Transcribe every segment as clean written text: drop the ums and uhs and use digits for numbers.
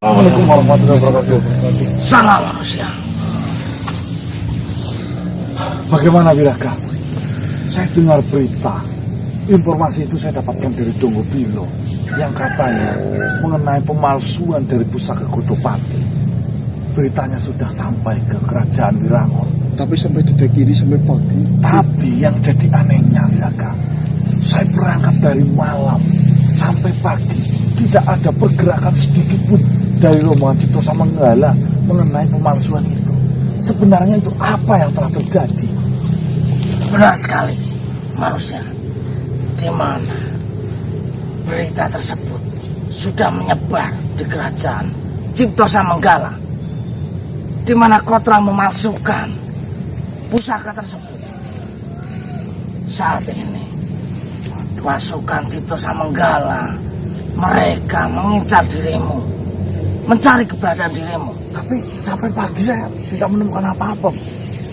Assalamualaikum warahmatullahi wabarakatuh. Salam manusia. Bagaimana Wiraka? Saya dengar berita. Informasi itu saya dapatkan dari Donggo Bilo yang katanya mengenai pemalsuan dari pusaka Godopati. Beritanya sudah sampai ke kerajaan Wirangon. Tapi sampai detik ini sampai pagi. Tapi yang jadi anehnya Wiraka, saya berangkat dari malam sampai pagi, tidak ada pergerakan sedikit pun dari rombongan Cipto Samanggala mengenai pemalsuan itu. Sebenarnya itu apa yang telah terjadi? Benar sekali manusia. Di mana berita tersebut sudah menyebar di kerajaan Cipto Samanggala, di mana kau telah memalsukan pusaka tersebut. Saat ini pasukan Cipto Samanggala mereka mengincar dirimu, mencari keberadaan dirimu. Tapi sampai pagi saya tidak menemukan apa-apa,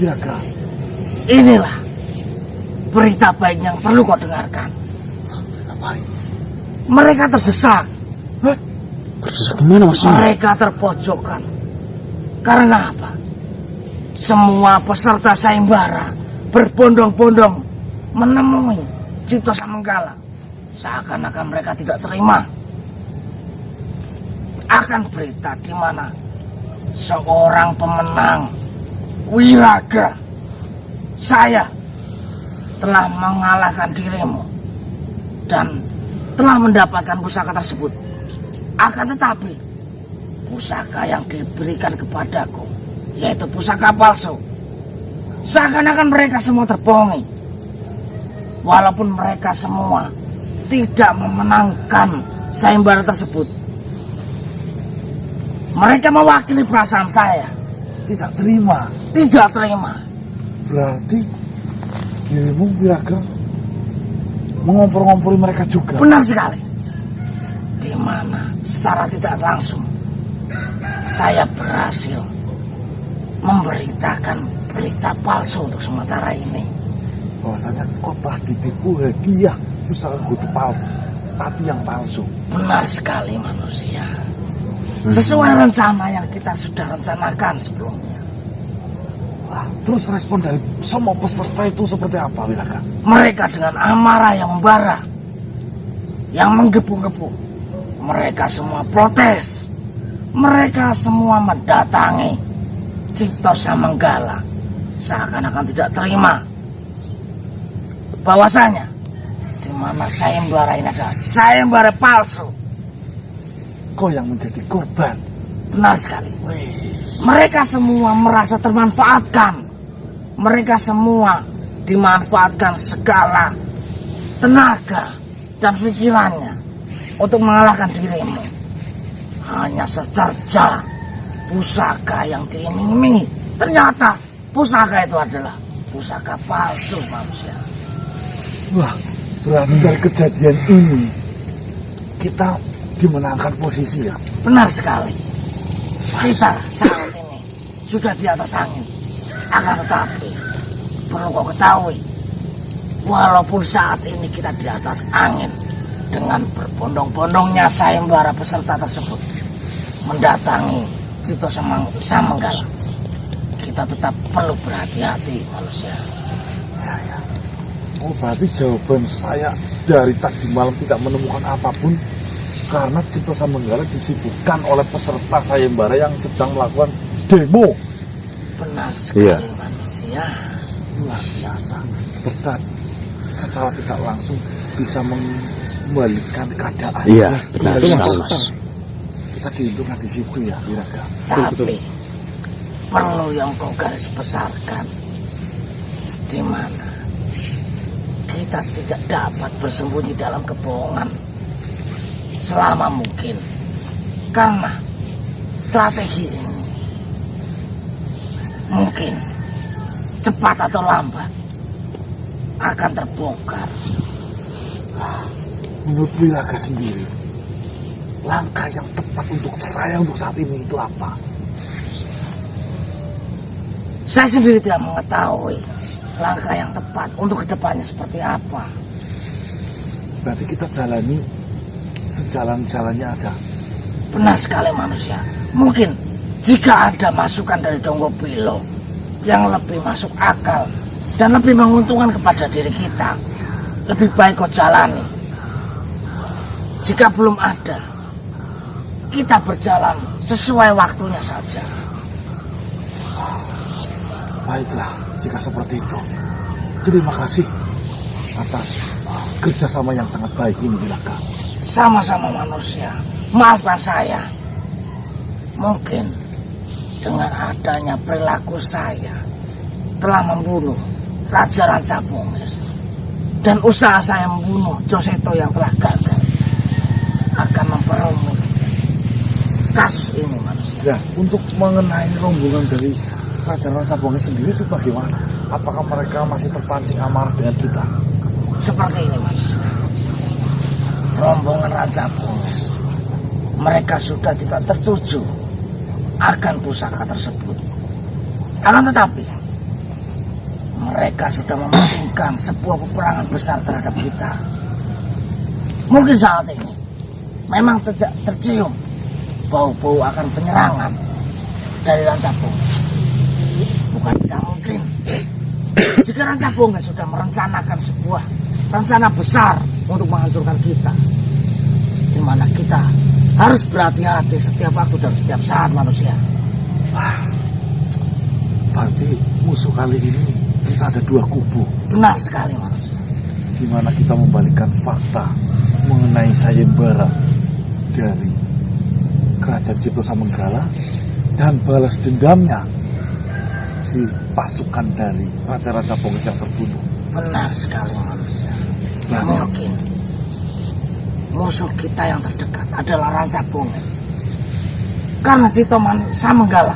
Wiraka. Inilah berita baik yang perlu kau dengarkan. Berita baik. Mereka terdesak. Terdesak gimana maksudnya? Mereka terpojokkan. Karena apa? Semua peserta sayembara berbondong-bondong menemui Cipto Samanggala. Seakan-akan mereka tidak terima akan berita di mana seorang pemenang Wiraga, saya, telah mengalahkan dirimu dan telah mendapatkan pusaka tersebut. Akan tetapi pusaka yang diberikan kepadaku yaitu pusaka palsu. Seakan-akan mereka semua terbohongi. Walaupun mereka semua tidak memenangkan sayembara tersebut, mereka mewakili perasaan saya. Tidak terima. Tidak terima. Berarti dirimu Wiraka mengompor-ngompori mereka juga. Benar sekali. Di mana secara tidak langsung saya berhasil memberitakan berita palsu untuk sementara ini. Bahwasanya kau telah ditipu hadiah pusaka Godopati yang palsu. Benar sekali manusia. Sesuai rencana yang kita sudah rencanakan sebelumnya. Wah, terus respon dari semua peserta itu seperti apa, Wiraka? Mereka dengan amarah yang membara, yang menggebu-gebu. Mereka semua protes. Mereka semua mendatangi Cipto Samanggala. Seakan-akan tidak terima bahwasanya di mana sayembara ini adalah sayembara palsu. Kau yang menjadi korban. Benar sekali. Wih. Mereka semua merasa termanfaatkan. Mereka semua dimanfaatkan segala tenaga dan pikirannya untuk mengalahkan dirimu. Hanya secerca pusaka yang diiming-imingi. Ternyata pusaka itu adalah pusaka palsu manusia. Wah, berarti dari kejadian ini kita dimenangkan posisi ya. Benar sekali. Kita saat ini sudah di atas angin. Akan tetapi perlu kau ketahui, walaupun saat ini kita di atas angin dengan berbondong-bondongnya sayembara peserta tersebut mendatangi Cipto Samanggala, kita tetap perlu berhati-hati manusia. Ya. Oh, berarti jawaban saya dari tadi malam tidak menemukan apapun karena Cipto Samanggala disibukkan oleh peserta sayembara yang sedang melakukan demo. Benar sekali Iya. manusia. Luar biasa. Secara tidak langsung bisa mengembalikan keadaan. Iya, benar Itu sekali, Mas. Mas. Kita diuntungkan di situ ya, Wiraka. Tapi perlu yang kau garis besarkan, di mana kita tidak dapat bersembunyi dalam kebohongan selama mungkin, karena strategi ini mungkin cepat atau lambat akan terbongkar. Menurut Wiraka sendiri, langkah yang tepat untuk saya untuk saat ini itu apa? Saya sendiri tidak mengetahui langkah yang tepat untuk kedepannya seperti apa. Berarti kita jalani sejalan-jalannya aja. Benar sekali manusia. Mungkin jika ada masukan dari Donggopilo yang lebih masuk akal dan lebih menguntungkan kepada diri kita, lebih baik kau jalani. Jika belum ada, kita berjalan sesuai waktunya saja. Baiklah, jika seperti itu. Terima kasih atas kerjasama yang sangat baik ini, Bilaka. Sama-sama manusia. Maafkan saya. Mungkin dengan adanya perilaku saya telah membunuh Raja Rancabungas, dan usaha saya membunuh Joseto yang telah gagal akan memperumit kasus ini manusia. Ya, untuk mengenai rombongan dari Raja Rancabungas sendiri itu bagaimana? Apakah mereka masih terpancing amarah dengan kita? Seperti ini manusia. Rombongan Rancabungas, mereka sudah tidak tertuju akan pusaka tersebut. Akan tetapi mereka sudah mementingkan sebuah peperangan besar terhadap kita. Mungkin saat ini memang tidak tercium bau-bau akan penyerangan dari Rancabungas. Bukan tidak mungkin jika Rancabungas sudah merencanakan sebuah rencana besar untuk menghancurkan kita, di mana kita harus berhati-hati setiap waktu dan setiap saat manusia. Wah, berarti musuh kali ini kita ada dua kubu. Benar sekali manusia. Di mana kita membalikkan fakta mengenai sayembara dari Kerajaan Cipto Samanggala dan balas dendamnya si pasukan dari Raja Rancabungas yang terbunuh. Benar sekali manusia. Mungkin musuh kita yang terdekat adalah Rancabungas, karena Cipto Samanggala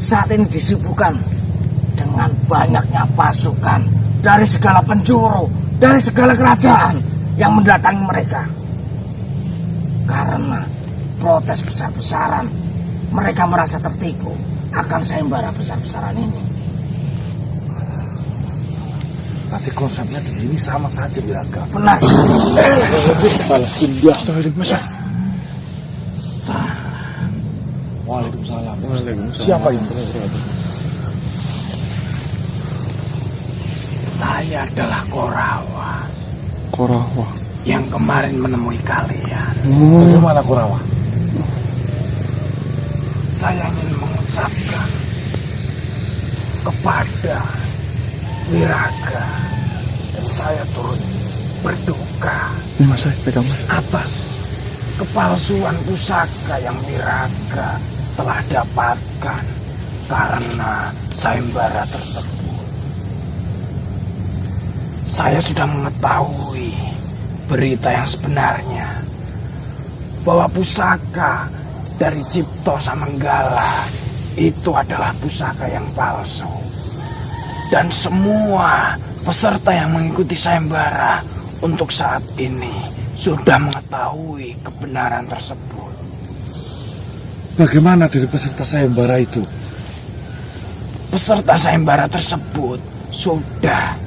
saat ini disibukkan dengan banyaknya pasukan dari segala penjuru, dari segala kerajaan yang mendatangi mereka. Karena protes besar-besaran, mereka merasa tertipu akan sayembara besar-besaran ini. Nanti konsepnya di sini sama saja, Bilaka. Benar sekali. Balas dendam. Astagfirullahaladzim. Waalaikumsalam. Waalaikumsalam. Siapa ini? Saya adalah Korawa Korawa. yang kemarin menemui kalian. Bagaimana Korawa? Saya ingin mengucapkan kepada Wiraga dan saya turut berduka Ini mas, saya pegang mas. atas kepalsuan pusaka yang Wiraga telah dapatkan karena sayembara tersebut. Saya sudah mengetahui berita yang sebenarnya bahwa pusaka dari Cipto Samanggala itu adalah pusaka yang palsu. Dan semua peserta yang mengikuti sayembara untuk saat ini sudah mengetahui kebenaran tersebut. Bagaimana dari peserta sayembara itu? Peserta sayembara tersebut sudah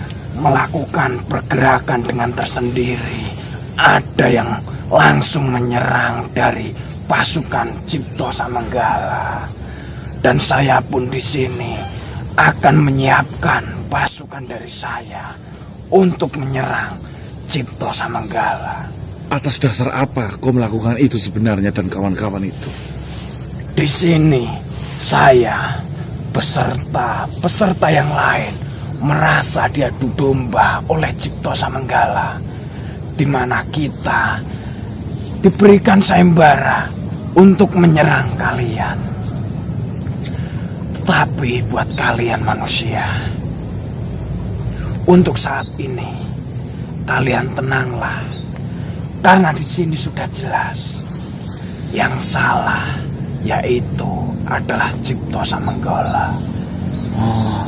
melakukan pergerakan dengan tersendiri. Ada yang langsung menyerang dari pasukan Cipto Samanggala. Dan saya pun di sini akan menyiapkan pasukan dari saya untuk menyerang Cipto Samanggala. Atas dasar apa kau melakukan itu sebenarnya dan kawan-kawan itu? Di sini saya beserta peserta yang lain merasa diadu domba oleh Cipto Samanggala, di mana kita diberikan sayembara untuk menyerang kalian. Tetapi buat kalian manusia, untuk saat ini kalian tenanglah, karena di sini sudah jelas yang salah yaitu adalah Cipto Samanggala.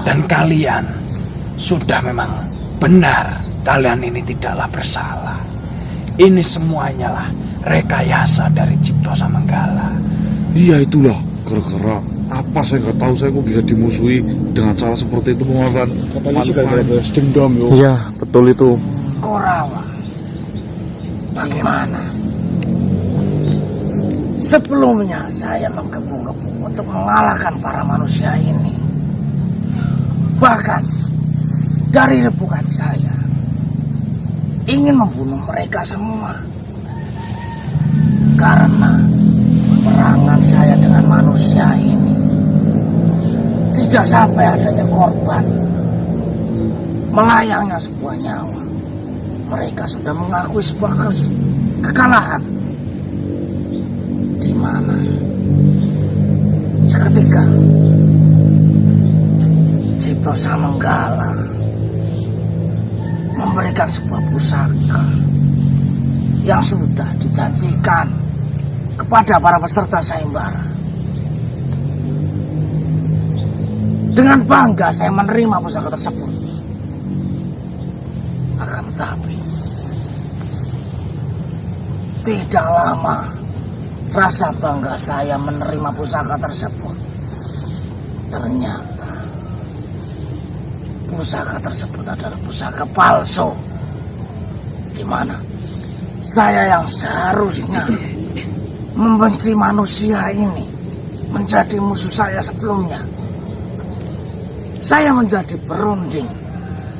Dan kalian sudah memang benar, kalian ini tidaklah bersalah. Ini semuanya lah rekayasa dari Cipto Samanggala. Iya itulah, gara-gara apa saya nggak tahu, saya kok bisa dimusuhi dengan cara seperti itu, mengeluarkan Katanya sih gara-gara balas dendam yo. Iya, betul itu. Korawa, bagaimana? Sebelumnya saya menggebu-gebu untuk mengalahkan para manusia ini. Bahkan dari lubuk hati saya ingin membunuh mereka semua. Karena perangan saya dengan manusia ini tidak sampai adanya korban, melayangnya sebuah nyawa. Mereka sudah mengakui sebuah kekalahan, di mana seketika Cipto Samanggala memberikan sebuah pusaka yang sudah dijanjikan kepada para peserta sayembara. Dengan bangga saya menerima pusaka tersebut. Akan tetapi tidak lama rasa bangga saya menerima pusaka tersebut. Ternyata pusaka tersebut adalah pusaka palsu, di mana saya yang seharusnya membenci manusia ini menjadi musuh saya sebelumnya. Saya menjadi berunding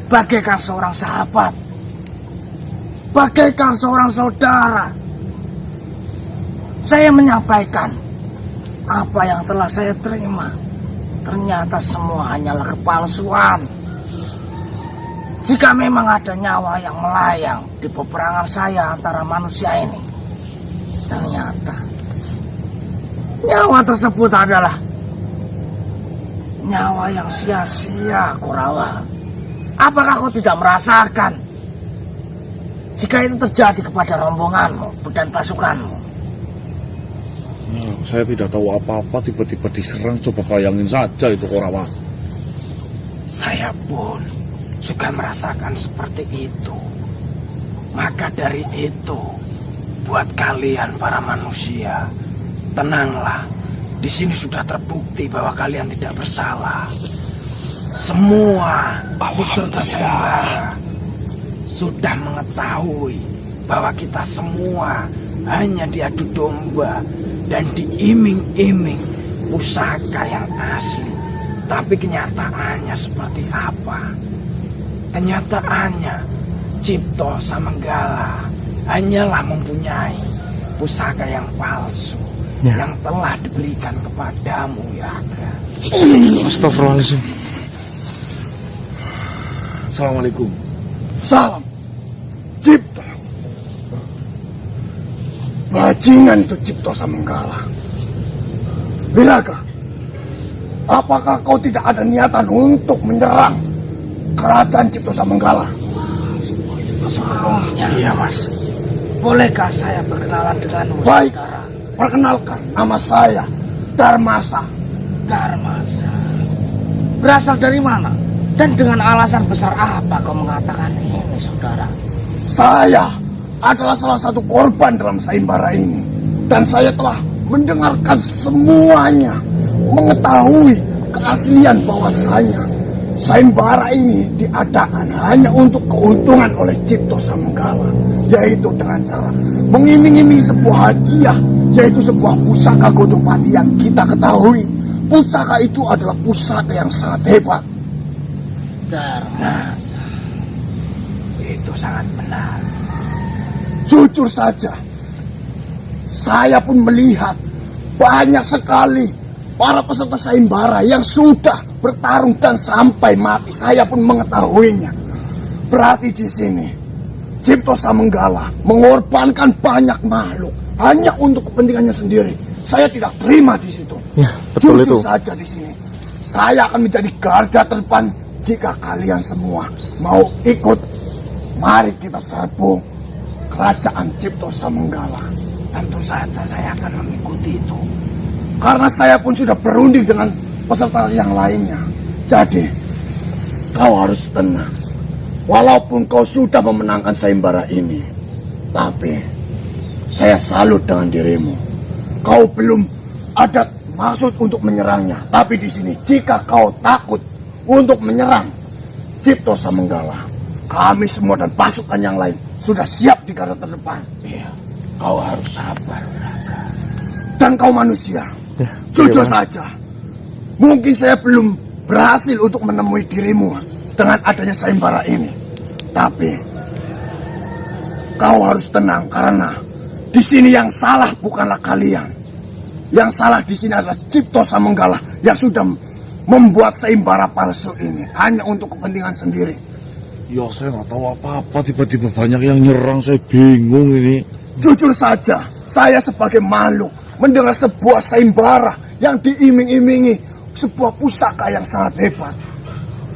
bagaikan seorang sahabat, bagaikan seorang saudara. Saya menyampaikan apa yang telah saya terima. Ternyata semua hanyalah kepalsuan. Jika memang ada nyawa yang melayang di peperangan saya antara manusia ini, ternyata nyawa tersebut adalah nyawa yang sia-sia, Kurawa. Apakah kau tidak merasakan jika itu terjadi kepada rombonganmu dan pasukanmu? Saya tidak tahu apa-apa, tiba-tiba diserang. Coba bayangin saja itu, Korawa. Saya pun juga merasakan seperti itu. Maka dari itu, buat kalian para manusia, tenanglah. Di sini sudah terbukti bahwa kalian tidak bersalah. Semua peserta sayembara sudah mengetahui bahwa kita semua hanya diadu domba dan diiming-iming pusaka yang asli. Tapi kenyataannya seperti apa? Kenyataannya Cipto Samanggala hanyalah mempunyai pusaka yang palsu yang telah diberikan kepadamu, Yaka. Astagfirullahaladzim. Assalamualaikum. Salam, Cipto. Bajingan itu Cipto Samanggala. Biraga, apakah kau tidak ada niatan untuk menyerang kerajaan Cipto Samanggala? Sebelumnya, Iya, Mas. bolehkah saya berkenalan denganmu, Baik, saudara? perkenalkan, nama saya Darmasa. Darmasa. Berasal dari mana? Dan dengan alasan besar apa kau mengatakan ini, saudara? Saya adalah salah satu korban dalam sayembara ini. Dan saya telah mendengarkan semuanya, mengetahui keaslian bahwasanya sayembara ini diadakan hanya untuk keuntungan oleh Cipto Samanggala, yaitu dengan cara mengiming-iming sebuah hadiah, yaitu sebuah pusaka Godopati yang kita ketahui pusaka itu adalah pusaka yang sangat hebat. Darmasa. Itu sangat benar. Jujur saja, saya pun melihat banyak sekali para peserta sayembara yang sudah bertarung dan sampai mati. Saya pun mengetahuinya. Berarti di sini Cipto Samanggala mengorbankan banyak makhluk hanya untuk kepentingannya sendiri. Saya tidak terima di situ. Ya, betul Jujur itu. saja di sini, saya akan menjadi garda terdepan jika kalian semua mau ikut. Mari kita serbu kerajaan Cipto Samanggala. Tentu saja saya akan mengikuti itu. Karena saya pun sudah berunding dengan peserta yang lainnya. Jadi, kau harus tenang. Walaupun kau sudah memenangkan sayembara ini, tapi saya salut dengan dirimu. Kau belum ada maksud untuk menyerangnya. Tapi di sini, jika kau takut untuk menyerang Cipto Samanggala, kami semua dan pasukan yang lain sudah siap di garda terdepan. Iya, kau harus sabar, Raka. Dan kau manusia, Ya, jujur bagaimana? saja, mungkin saya belum berhasil untuk menemui dirimu dengan adanya sayembara ini. Tapi kau harus tenang karena di sini yang salah bukanlah kalian. Yang salah di sini adalah Cipto Samanggala yang sudah membuat sayembara palsu ini hanya untuk kepentingan sendiri. Ya saya nggak tahu apa-apa, tiba-tiba banyak yang nyerang, saya bingung ini. Jujur saja, saya sebagai makhluk mendengar sebuah sayembara yang diiming-imingi sebuah pusaka yang sangat hebat.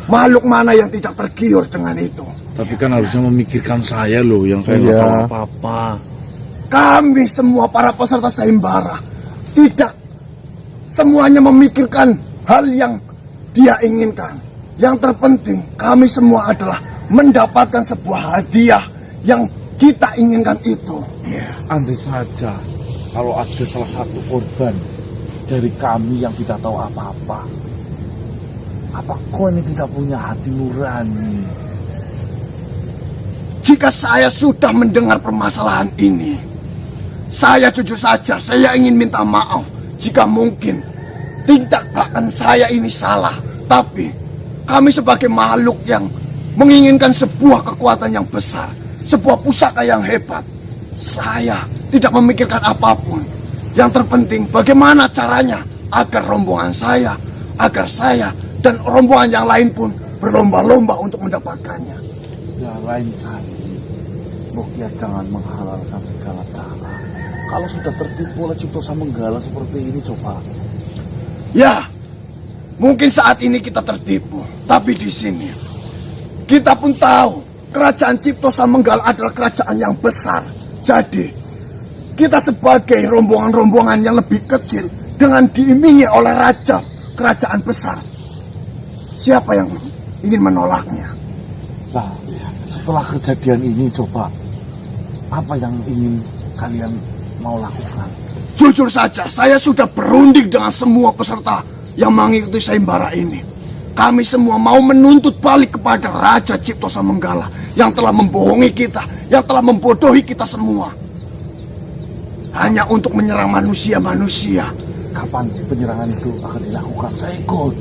Makhluk mana yang tidak tergiur dengan itu? Tapi kan harusnya memikirkan saya loh, yang saya nggak Iya. tahu apa-apa. Kami semua para peserta sayembara tidak semuanya memikirkan hal yang dia inginkan. Yang terpenting kami semua adalah mendapatkan sebuah hadiah yang kita inginkan itu. Andai saja kalau ada salah satu korban dari kami yang tidak tahu apa-apa, apa kau ini tidak punya hati nurani? Jika saya sudah mendengar permasalahan ini, saya jujur saja, saya ingin minta maaf jika mungkin tindakan saya ini salah. Tapi kami sebagai makhluk yang menginginkan sebuah kekuatan yang besar, sebuah pusaka yang hebat, saya tidak memikirkan apapun. Yang terpenting bagaimana caranya agar rombongan saya, agar saya dan rombongan yang lain pun berlomba-lomba untuk mendapatkannya. Ya lain kali, Mukia jangan menghalalkan segala cara. Kalau sudah tertipu oleh Cipto Samanggala seperti ini, coba. Ya, mungkin saat ini kita tertipu, tapi di sini kita pun tahu kerajaan Cipto Samanggala adalah kerajaan yang besar. Jadi, kita sebagai rombongan-rombongan yang lebih kecil dengan diimingi oleh raja kerajaan besar, siapa yang ingin menolaknya? Nah, setelah kejadian ini, coba apa yang ingin kalian mau lakukan? Jujur saja, saya sudah berunding dengan semua peserta yang mengikuti sayembara ini. Kami semua mau menuntut balik kepada Raja Cipto Samanggala yang telah membohongi kita, yang telah membodohi kita semua. Hanya untuk menyerang manusia-manusia. Kapan penyerangan itu akan dilakukan? Saya ikut.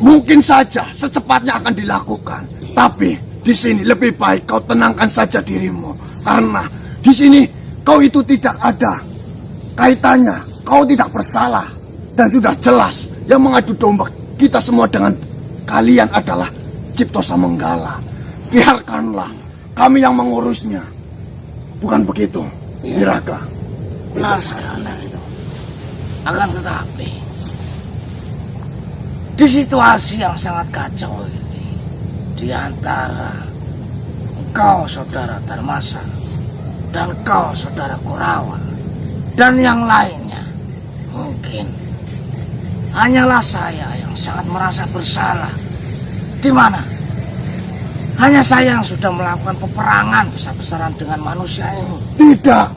Mungkin saja secepatnya akan dilakukan. Tapi di sini lebih baik kau tenangkan saja dirimu. Karena di sini kau itu tidak ada kaitannya. Kau tidak bersalah. Dan sudah jelas yang mengadu domba kita semua dengan kalian adalah Cipto Samanggala. Biarkanlah kami yang mengurusnya. Bukan begitu, Wiraka? Benar sekali itu. Akan tetapi di situasi yang sangat kacau ini, di antara kau saudara Dharmasa dan kau saudara Kurawa dan yang lainnya, mungkin hanyalah saya yang sangat merasa bersalah. Di mana hanya saya yang sudah melakukan peperangan besar-besaran dengan manusia ini. Tidak.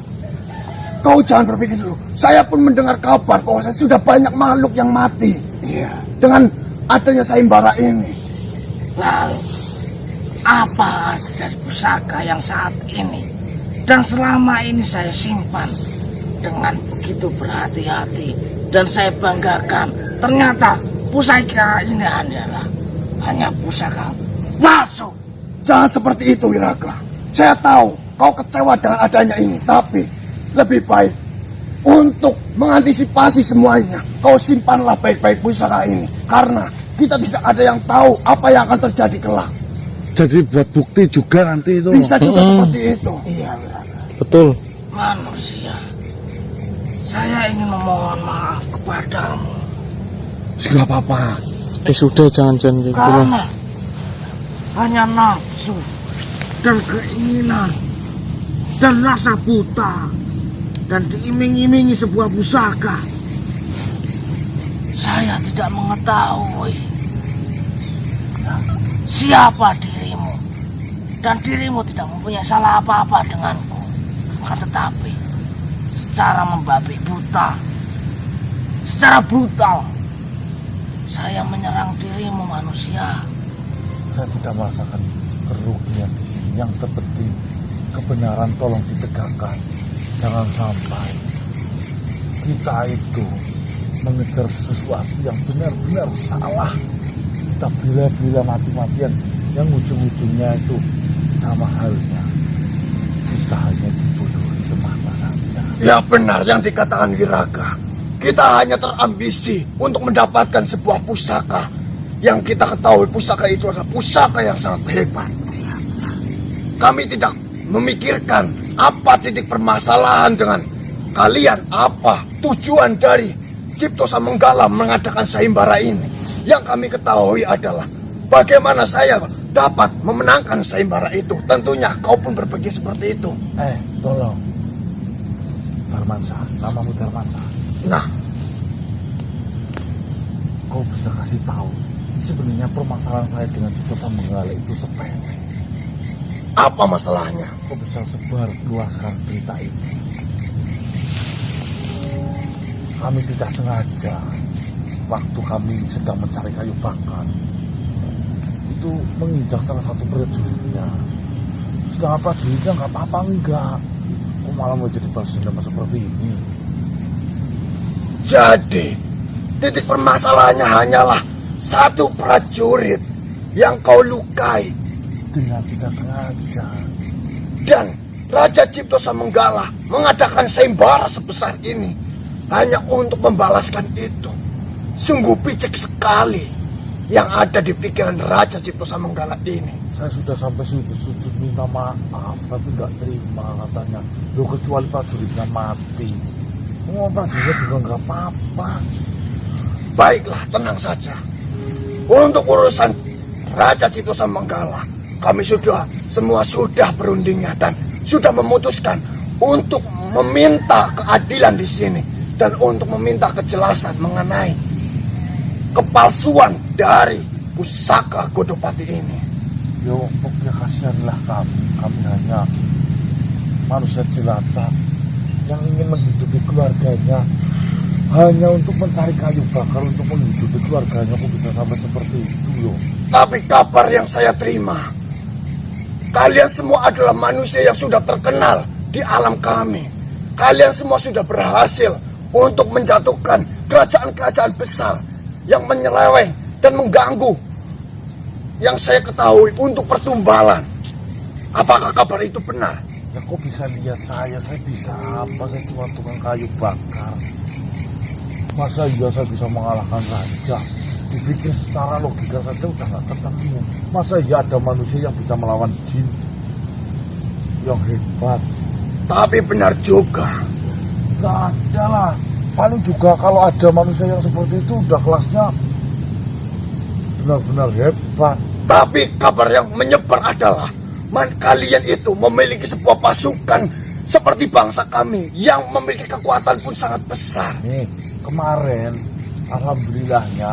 Kau jangan berpikir dulu. Saya pun mendengar kabar bahwa saya sudah banyak makhluk yang mati. Iya. Dengan adanya sayembara ini. Lalu, apa arti dari pusaka yang saat ini dan selama ini saya simpan dengan begitu berhati-hati dan saya banggakan? Ternyata pusaka ini adalah hanya pusaka palsu. Jangan seperti itu, Wiraka. Saya tahu kau kecewa dengan adanya ini. Tapi lebih baik untuk mengantisipasi semuanya, kau simpanlah baik-baik pusaka ini. Karena kita tidak ada yang tahu apa yang akan terjadi kelak. Jadi buat bukti juga nanti itu. Bisa juga seperti itu. Iya. Betul. Manusia, saya ingin memohon maaf kepadamu. Gak apa-apa. Sudah jangan gitu lah. Karena hanya nafsu dan keinginan dan rasa buta dan diiming-imingi sebuah pusaka. Saya tidak mengetahui siapa dirimu dan dirimu tidak mempunyai salah apa-apa denganku. Akan tetapi secara membabi buta, secara brutal, saya menyerang dirimu manusia. Saya tidak merasakan kerugian di sini. Yang terpenting kebenaran tolong ditegakkan. Jangan sampai kita itu mengejar sesuatu yang benar-benar salah. Kita bila-bila mati-matian yang ujung-ujungnya itu sama halnya kita hanya dibodohi semata saja. Ya benar yang dikatakan Wiraga. Kita hanya terambisi untuk mendapatkan sebuah pusaka. Yang kita ketahui pusaka itu adalah pusaka yang sangat hebat. Kami tidak memikirkan apa titik permasalahan dengan kalian, apa tujuan dari Cipto Samanggala mengadakan sayembara ini. Yang kami ketahui adalah bagaimana saya dapat memenangkan sayembara itu. Tentunya kau pun berpikir seperti itu. Tolong Darmansa, namamu Darmansa. Nah, kau bisa kasih tahu sebenarnya permasalahan saya dengan Cipto Samanggala itu sepele. apa masalahnya? Kau bisa sebar luaskan berita ini. Kami tidak sengaja waktu kami sedang mencari kayu bakar itu menginjak salah satu prajuritnya. Sedangkan prajuritnya nggak apa-apa enggak. Kok malah mau jadi balas dendam seperti ini? Jadi, titik permasalahannya hanyalah satu prajurit yang kau lukai. Dengan tidak sengaja. Dan Raja Cipto Samanggala mengadakan sayembara sebesar ini hanya untuk membalaskan itu. Sungguh picik sekali yang ada di pikiran Raja Cipto Samanggala ini. Saya sudah sampai sujud-sujud minta maaf, tapi nggak terima katanya. Loh, kecuali prajuritnya mati. Oh, prajuritnya juga nggak apa-apa. Baiklah, tenang saja. Untuk urusan Raja Cipto Samanggala, kami semua sudah berundingnya dan sudah memutuskan untuk meminta keadilan di sini dan untuk meminta kejelasan mengenai kepalsuan dari pusaka Godopati ini. Yo, pokoknya kasihanlah kami hanya manusia jelata yang ingin menghidupi keluarganya hanya untuk mencari kayu bakar untuk menghidupi keluarganya. Kok bisa sampai seperti itu loh? Tapi kabar yang saya terima, kalian semua adalah manusia yang sudah terkenal di alam kami. Kalian semua sudah berhasil untuk menjatuhkan kerajaan-kerajaan besar yang menyeleweng dan mengganggu yang saya ketahui untuk pertumbalan. Apakah kabar itu benar? Ya kok bisa lihat saya bisa apa? Saya cuma tukang kayu bakar. Masa iya saya bisa mengalahkan raja? Dipikir secara logika saja udah gak ketemu. Masa iya ada manusia yang bisa melawan jin yang hebat? Tapi benar juga. Gak ada lah. Paling juga kalau ada manusia yang seperti itu udah kelasnya benar-benar hebat. Tapi kabar yang menyebar adalah kalian itu memiliki sebuah pasukan seperti bangsa kami yang memiliki kekuatan pun sangat besar. Nih, kemarin alhamdulillahnya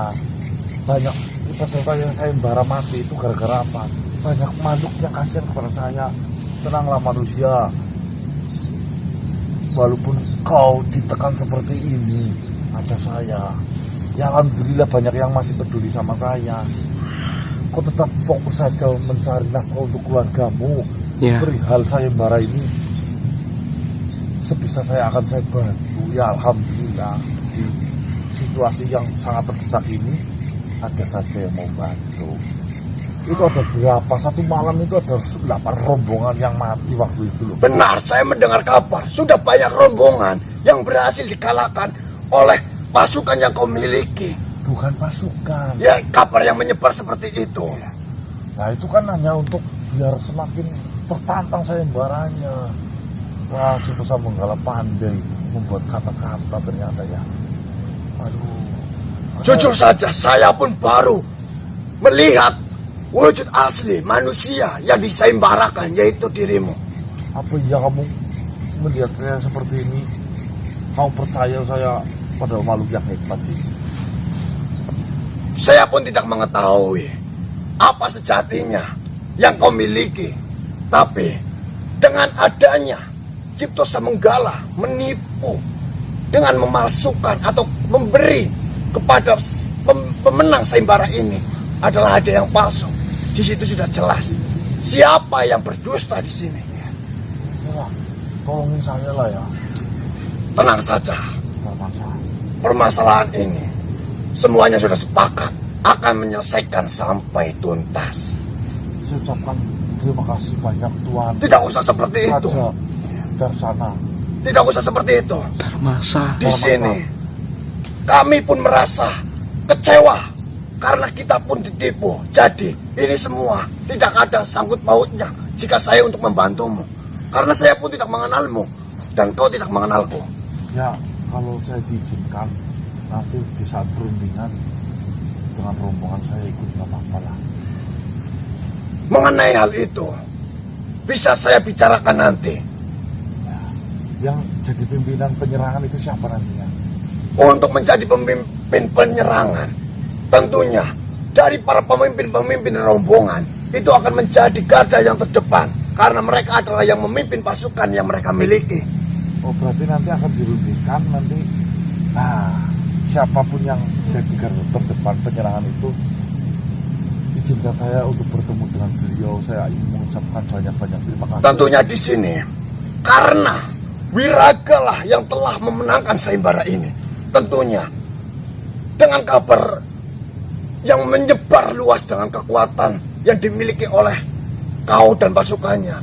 banyak peserta yang sayembara mati itu gara-gara apa? Banyak makhluk yang kasihan kepada saya. Tenanglah manusia. Walaupun kau ditekan seperti ini, ada saya. Ya alhamdulillah banyak yang masih peduli sama saya. Kau tetap fokus saja mencari nafkah untuk keluargamu. Ya. Perihal sayembara ini, sebisa saya akan saya bantu. Ya alhamdulillah di situasi yang sangat terdesak ini ada saja yang mau bantu. Itu ada berapa? Satu malam itu ada 8 rombongan yang mati waktu itu loh. Benar, saya mendengar kabar sudah banyak rombongan yang berhasil dikalahkan oleh pasukan yang kau miliki. Bukan pasukan. Ya, kabar yang menyebar seperti itu. Nah itu kan hanya untuk biar semakin tertantang sayembaranya. Wah, Cipto Samanggala pandai membuat kata-kata ternyata ya. Aduh. Jujur saja, saya pun baru melihat wujud asli manusia yang disayembarakan, yaitu dirimu. Apa iya kamu melihat saya seperti ini? Kau percaya saya pada makhluk yang hebat sih? Saya pun tidak mengetahui apa sejatinya yang kau miliki. Tapi dengan adanya Cipto Samanggala menipu dengan memalsukan atau memberi kepada pemenang sayembara ini adalah hadiah yang palsu. Di situ sudah jelas siapa yang berdusta di sini. Wah, tolongin saya lah ya. Tenang saja. Nah, Darmasa? Permasalahan ini semuanya sudah sepakat akan menyelesaikan sampai tuntas. Saya ucapkan terima kasih banyak Tuan. Tidak usah seperti itu. Raja Darsana. Tidak usah seperti itu. Darmasa. Di sini kami pun merasa kecewa karena kita pun ditipu. Jadi ini semua tidak ada sangkut pautnya jika saya untuk membantumu. Karena saya pun tidak mengenalmu dan kau tidak mengenalku. Ya, kalau saya diizinkan, nanti di saat perundingan dengan rombongan saya ikut nggak apa-apa lah. Mengenai hal itu bisa saya bicarakan nanti. Yang jadi pimpinan penyerangan itu siapa nantinya? Untuk menjadi pemimpin penyerangan, tentunya dari para pemimpin-pemimpin rombongan itu akan menjadi garda yang terdepan karena mereka adalah yang memimpin pasukan yang mereka miliki. Oh, berarti nanti akan dirundingkan nanti. Nah, siapapun yang jadi garda terdepan penyerangan itu, izinkan saya untuk bertemu dengan beliau. Saya ingin mengucapkan banyak-banyak terima kasih. Tentunya di sini karena Wiraga lah yang telah memenangkan sayembara ini. Tentunya dengan kabar yang menyebar luas dengan kekuatan yang dimiliki oleh kau dan pasukannya,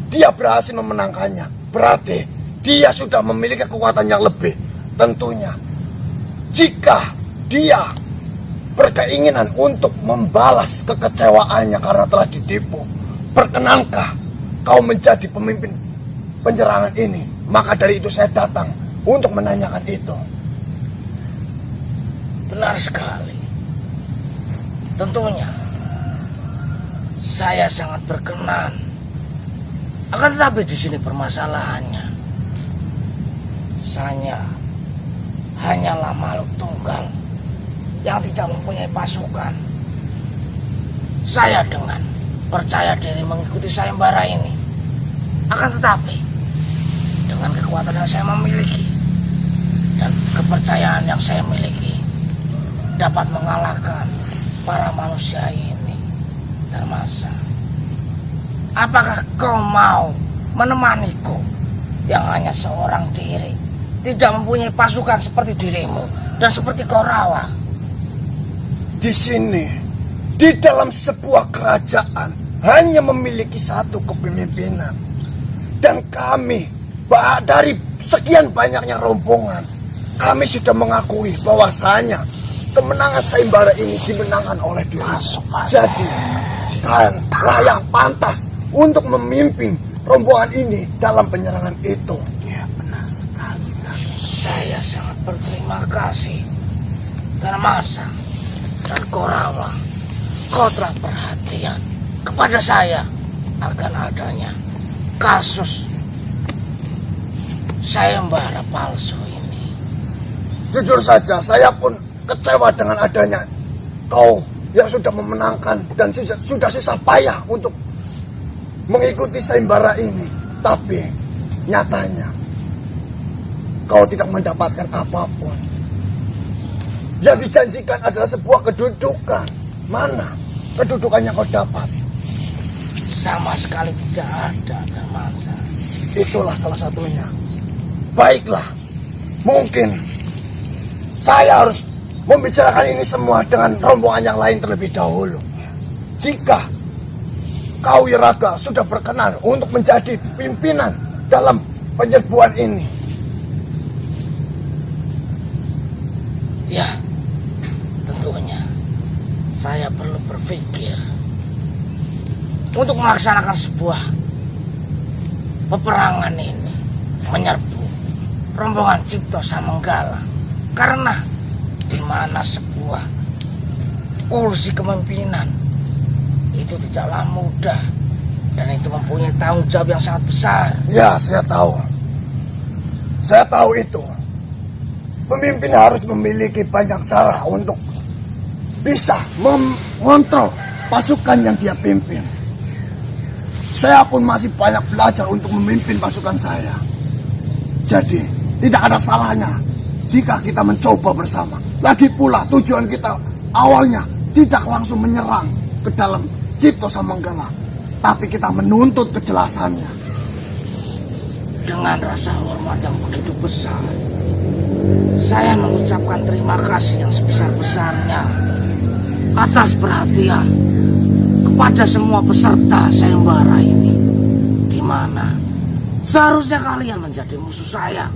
dia berhasil memenangkannya. Berarti dia sudah memiliki kekuatan yang lebih. Tentunya jika dia berkeinginan untuk membalas kekecewaannya karena telah ditipu, perkenankah kau menjadi pemimpin penyerangan ini? Maka dari itu saya datang untuk menanyakan itu. Benar sekali. Tentunya saya sangat berkenan. Akan tetapi di sini permasalahannya, saya hanyalah makhluk tunggal yang tidak mempunyai pasukan. Saya dengan percaya diri mengikuti sayembara ini. Akan tetapi dengan kekuatan yang saya memiliki dan kepercayaan yang saya miliki dapat mengalahkan para manusia ini. Darmasa, apakah kau mau menemaniku yang hanya seorang diri, tidak mempunyai pasukan seperti dirimu dan seperti Korawa? Di sini, di dalam sebuah kerajaan hanya memiliki satu kepemimpinan, dan kami dari sekian banyaknya rombongan, kami sudah mengakui bahwasanya kemenangan sayembara ini dimenangkan oleh diri. Jadi kalian yang pantas untuk memimpin rombongan ini dalam penyerangan itu. Ya, benar sekali. Saya sangat berterima kasih Darmasa dan Korawa. Kau telah perhatian kepada saya akan adanya kasus sayembara palsu ini. Jujur saja, saya pun kecewa dengan adanya kau yang sudah memenangkan dan sudah susah payah untuk mengikuti sayembara ini. Tapi nyatanya kau tidak mendapatkan apapun. Yang dijanjikan adalah sebuah kedudukan. Mana kedudukan yang kau dapat? Sama sekali tidak ada, Darmasa. Itulah salah satunya. Baiklah, mungkin saya harus membicarakan ini semua dengan rombongan yang lain terlebih dahulu. Jika kau Wiraga sudah berkenan untuk menjadi pimpinan dalam penyerbuan ini. Ya, tentunya saya perlu berpikir untuk melaksanakan sebuah peperangan ini, menyerbu rombongan Cipto Samanggala, karena di mana sebuah kursi kepemimpinan itu tidaklah mudah dan itu mempunyai tanggung jawab yang sangat besar. Ya, saya tahu. Saya tahu itu. Pemimpin harus memiliki banyak cara untuk bisa mengontrol pasukan yang dia pimpin. Saya pun masih banyak belajar untuk memimpin pasukan saya. Jadi, tidak ada salahnya jika kita mencoba bersama. Lagi pula tujuan kita awalnya tidak langsung menyerang ke dalam Cipto Samanggala, tapi kita menuntut kejelasannya. Dengan rasa hormat yang begitu besar, saya mengucapkan terima kasih yang sebesar-besarnya atas perhatian kepada semua peserta sayembara ini, di mana seharusnya kalian menjadi musuh saya,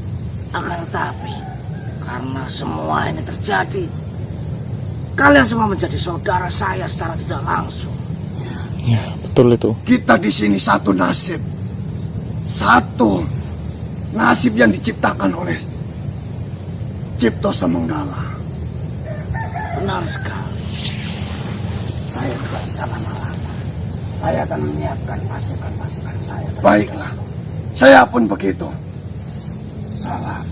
akan tetapi karena semua ini terjadi, kalian semua menjadi saudara saya secara tidak langsung. Ya, betul itu. Kita di sini satu nasib. Satu nasib yang diciptakan oleh Cipto Samanggala. Benar sekali. Saya tidak bisa lama-lama. Saya akan menyiapkan pasukan-pasukan saya. Baiklah, saya pun begitu. Salam.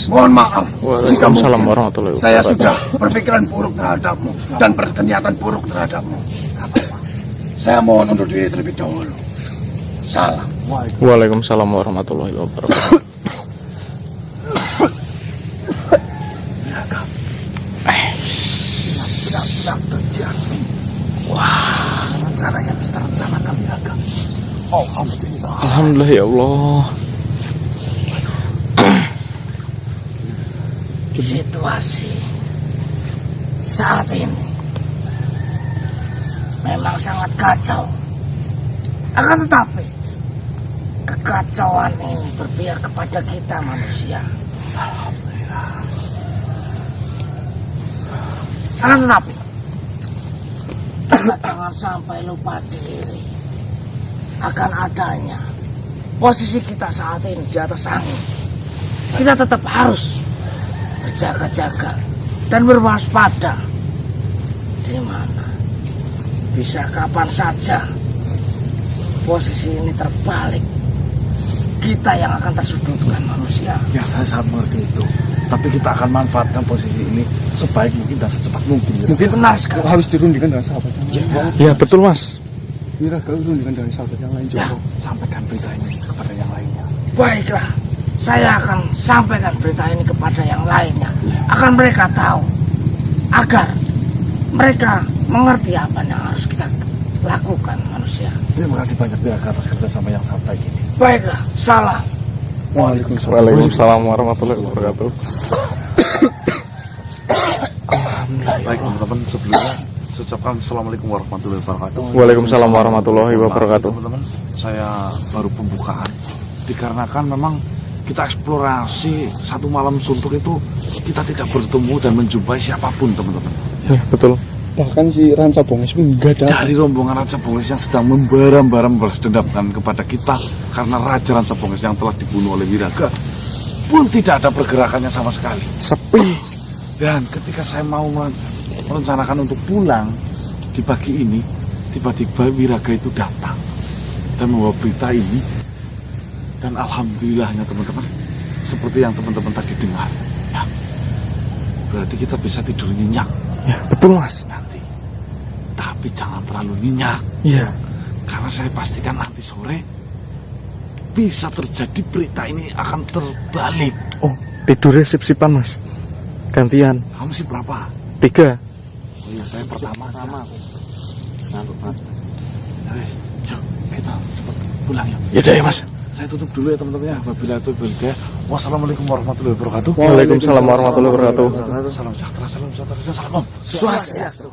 Mohon maaf jika Waalaikumsalam mungkin warahmatullahi saya wabarakatuh. sudah berpikiran buruk terhadapmu dan berniatan buruk terhadapmu. Saya mohon undur diri terlebih dahulu. Salam. Waalaikumsalam warahmatullahi wabarakatuh. Sedang terjadi. Wah, rencana yang kita rencanakan gagal. Alhamdulillah. Alhamdulillah ya Allah. Situasi saat ini memang sangat kacau. Akan tetapi kekacauan ini berpihak kepada kita manusia. Akan tetapi kita jangan sampai lupa diri akan adanya posisi kita saat ini di atas angin. Kita tetap harus berjaga-jaga dan berwaspada, di mana bisa kapan saja posisi ini terbalik, kita yang akan tersudutkan manusia. Ya, saya sangat mengerti itu. Tapi kita akan manfaatkan posisi ini sebaik mungkin dan secepat mungkin. Mungkin benar sekali. Harus dirundingkan dengan sahabat yang lain. Ya, betul Mas. Mira, kalau dirundingkan dengan sahabat yang lain Ya, Sampaikan berita ini kepada yang lainnya. baiklah. Saya akan sampaikan berita ini kepada yang lainnya. Akan mereka tahu, agar mereka mengerti apa yang harus kita lakukan manusia. Terima kasih banyak Wiraka atas kerjasama yang sangat baik ini. Baiklah, salam. Waalaikumsalam warahmatullahi wabarakatuh. Baik teman-teman, sebelumnya saya ucapkan Assalamualaikum warahmatullahi wabarakatuh. Waalaikumsalam warahmatullahi wabarakatuh. Teman-teman, saya baru pembukaan. Dikarenakan memang kita eksplorasi satu malam suntuk itu kita tidak bertemu dan menjumpai siapapun teman-teman. Ya, betul. bahkan si Ranca Bonges pun nggak ada. Dari rombongan Raja Bonges yang sedang membara-bara membalas dendam kepada kita karena Raja Ranca Bonges yang telah dibunuh oleh Wiraga pun tidak ada pergerakannya sama sekali. Sepi. Dan ketika saya mau merencanakan untuk pulang di pagi ini, tiba-tiba Wiraga itu datang dan membawa berita ini. Dan alhamdulillahnya teman-teman, seperti yang teman-teman tadi dengar, ya, berarti kita bisa tidur nyenyak. Ya, betul Mas. Nanti, tapi jangan terlalu nyenyak. Iya. Karena saya pastikan nanti sore bisa terjadi berita ini akan terbalik. Oh, tidurnya sip-sipan Mas. Gantian. Kamu sih berapa? 3. Oh iya, saya pertama aku. Ngantuk banget. Guys, yuk kita cepat pulang yuk. Ya udah ya Mas. Saya tutup dulu ya teman-teman ya. Wabillahi taufiq wal hidayah. Wassalamualaikum warahmatullahi wabarakatuh. Waalaikumsalam warahmatullahi wabarakatuh. Salam sejahtera, salam sejahtera, salam om. Swastiastu.